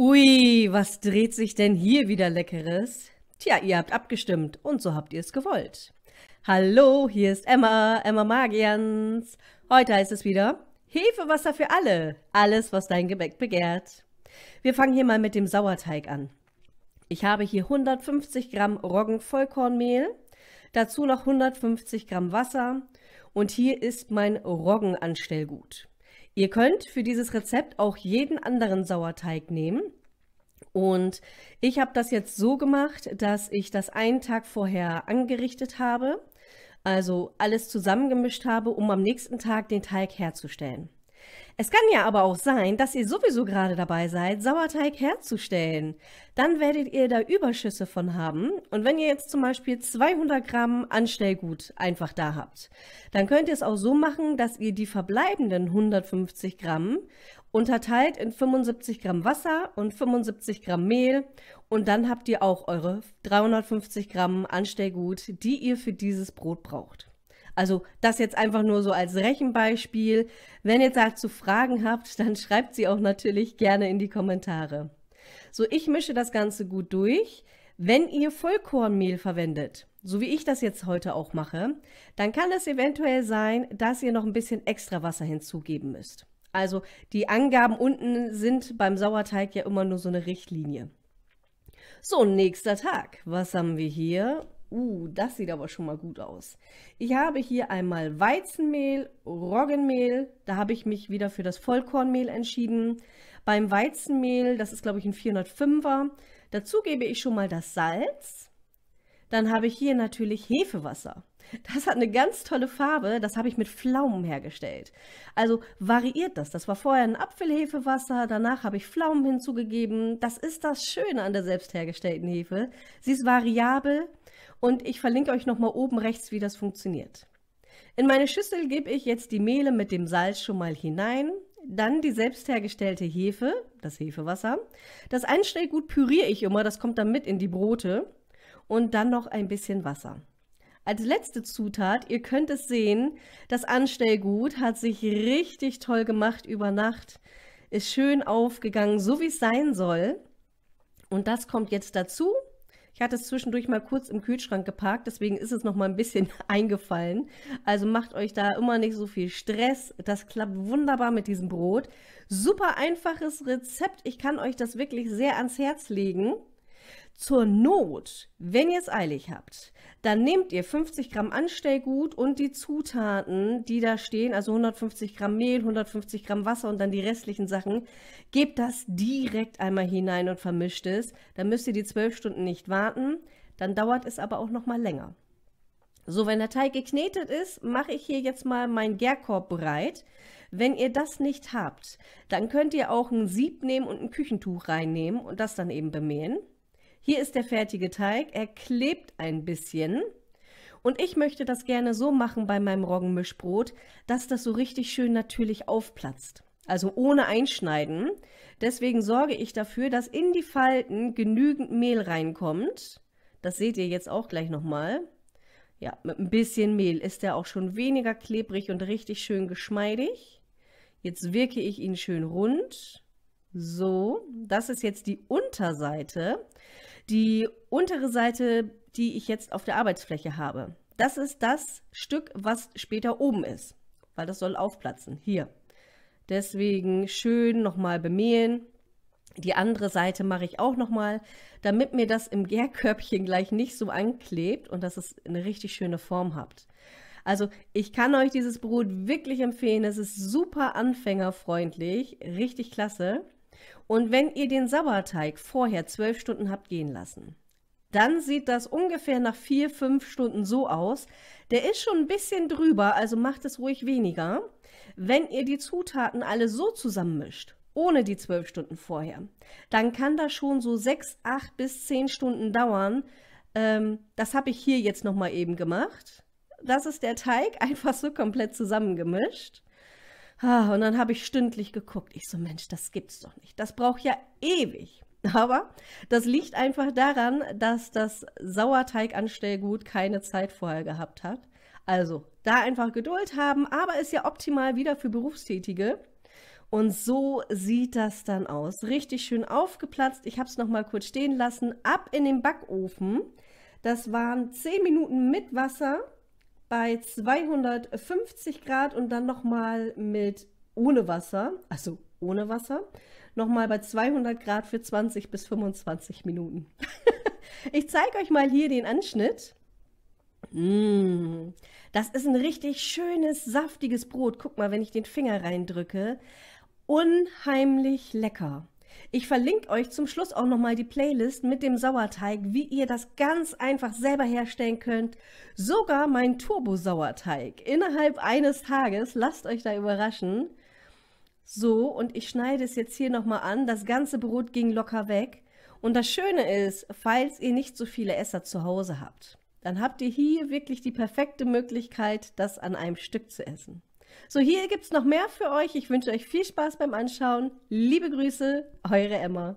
Ui, was dreht sich denn hier wieder Leckeres? Tja, ihr habt abgestimmt und so habt ihr es gewollt. Hallo, hier ist Emma, Emma Magians. Heute heißt es wieder Hefewasser für alle. Alles, was dein Gebäck begehrt. Wir fangen hier mal mit dem Sauerteig an. Ich habe hier 150 Gramm Roggenvollkornmehl, dazu noch 150 Gramm Wasser und hier ist mein Roggenanstellgut. Ihr könnt für dieses Rezept auch jeden anderen Sauerteig nehmen. Und ich habe das jetzt so gemacht, dass ich das einen Tag vorher angerichtet habe, also alles zusammengemischt habe, um am nächsten Tag den Teig herzustellen. Es kann ja aber auch sein, dass ihr sowieso gerade dabei seid, Sauerteig herzustellen. Dann werdet ihr da Überschüsse von haben. Und wenn ihr jetzt zum Beispiel 200 Gramm Anstellgut einfach da habt, dann könnt ihr es auch so machen, dass ihr die verbleibenden 150 Gramm unterteilt in 75 Gramm Wasser und 75 Gramm Mehl. Und dann habt ihr auch eure 350 Gramm Anstellgut, die ihr für dieses Brot braucht. Also das jetzt einfach nur so als Rechenbeispiel. Wenn ihr dazu Fragen habt, dann schreibt sie auch natürlich gerne in die Kommentare. So, ich mische das Ganze gut durch. Wenn ihr Vollkornmehl verwendet, so wie ich das jetzt heute auch mache, dann kann es eventuell sein, dass ihr noch ein bisschen extra Wasser hinzugeben müsst. Also die Angaben unten sind beim Sauerteig ja immer nur so eine Richtlinie. So, nächster Tag. Was haben wir hier? Das sieht aber schon mal gut aus. Ich habe hier einmal Weizenmehl, Roggenmehl. Da habe ich mich wieder für das Vollkornmehl entschieden. Beim Weizenmehl, das ist glaube ich ein 405er. Dazu gebe ich schon mal das Salz. Dann habe ich hier natürlich Hefewasser. Das hat eine ganz tolle Farbe, das habe ich mit Pflaumen hergestellt. Also variiert das. Das war vorher ein Apfelhefewasser, danach habe ich Pflaumen hinzugegeben. Das ist das Schöne an der selbst hergestellten Hefe. Sie ist variabel und ich verlinke euch nochmal oben rechts, wie das funktioniert. In meine Schüssel gebe ich jetzt die Mehle mit dem Salz schon mal hinein. Dann die selbst hergestellte Hefe, das Hefewasser. Das Anstellgut püriere ich immer, das kommt dann mit in die Brote. Und dann noch ein bisschen Wasser. Als letzte Zutat, ihr könnt es sehen, das Anstellgut hat sich richtig toll gemacht über Nacht, ist schön aufgegangen, so wie es sein soll. Und das kommt jetzt dazu. Ich hatte es zwischendurch mal kurz im Kühlschrank geparkt, deswegen ist es noch mal ein bisschen eingefallen. Also macht euch da immer nicht so viel Stress. Das klappt wunderbar mit diesem Brot. Super einfaches Rezept. Ich kann euch das wirklich sehr ans Herz legen. Zur Not, wenn ihr es eilig habt, dann nehmt ihr 50 Gramm Anstellgut und die Zutaten, die da stehen, also 150 Gramm Mehl, 150 Gramm Wasser und dann die restlichen Sachen, gebt das direkt einmal hinein und vermischt es. Dann müsst ihr die 12 Stunden nicht warten, dann dauert es aber auch noch mal länger. So, wenn der Teig geknetet ist, mache ich hier jetzt mal meinen Gärkorb bereit. Wenn ihr das nicht habt, dann könnt ihr auch ein Sieb nehmen und ein Küchentuch reinnehmen und das dann eben bemähen. Hier ist der fertige Teig, er klebt ein bisschen und ich möchte das gerne so machen bei meinem Roggenmischbrot, dass das so richtig schön natürlich aufplatzt, also ohne Einschneiden. Deswegen sorge ich dafür, dass in die Falten genügend Mehl reinkommt. Das seht ihr jetzt auch gleich nochmal. Ja, mit ein bisschen Mehl ist er auch schon weniger klebrig und richtig schön geschmeidig. Jetzt wirke ich ihn schön rund. So, das ist jetzt die Unterseite. Die untere Seite, die ich jetzt auf der Arbeitsfläche habe, das ist das Stück, was später oben ist, weil das soll aufplatzen, hier. Deswegen schön nochmal bemehlen. Die andere Seite mache ich auch nochmal, damit mir das im Gärkörbchen gleich nicht so anklebt und dass es eine richtig schöne Form habt. Also ich kann euch dieses Brot wirklich empfehlen, es ist super anfängerfreundlich, richtig klasse. Und wenn ihr den Sauerteig vorher 12 Stunden habt gehen lassen, dann sieht das ungefähr nach 4-5 Stunden so aus. Der ist schon ein bisschen drüber, also macht es ruhig weniger. Wenn ihr die Zutaten alle so zusammenmischt, ohne die 12 Stunden vorher, dann kann das schon so 6, 8 bis 10 Stunden dauern. Das habe ich hier jetzt nochmal eben gemacht. Das ist der Teig, einfach so komplett zusammengemischt. Und dann habe ich stündlich geguckt. Ich so, Mensch, das gibt's doch nicht. Das braucht ja ewig. Aber das liegt einfach daran, dass das Sauerteiganstellgut keine Zeit vorher gehabt hat. Also da einfach Geduld haben, aber ist ja optimal wieder für Berufstätige. Und so sieht das dann aus. Richtig schön aufgeplatzt. Ich habe es noch mal kurz stehen lassen. Ab in den Backofen. Das waren 10 Minuten mit Wasser bei 250 Grad und dann noch mal mit ohne Wasser, also ohne Wasser, noch mal bei 200 Grad für 20 bis 25 Minuten. Ich zeige euch mal hier den Anschnitt. Das ist ein richtig schönes, saftiges Brot. Guck mal, wenn ich den Finger reindrücke. Unheimlich lecker. Ich verlinke euch zum Schluss auch nochmal die Playlist mit dem Sauerteig, wie ihr das ganz einfach selber herstellen könnt. Sogar mein Turbo-Sauerteig innerhalb eines Tages. Lasst euch da überraschen. So, und ich schneide es jetzt hier nochmal an. Das ganze Brot ging locker weg. Und das Schöne ist, falls ihr nicht so viele Esser zu Hause habt, dann habt ihr hier wirklich die perfekte Möglichkeit, das an einem Stück zu essen. So, hier gibt es noch mehr für euch. Ich wünsche euch viel Spaß beim Anschauen. Liebe Grüße, eure Emma.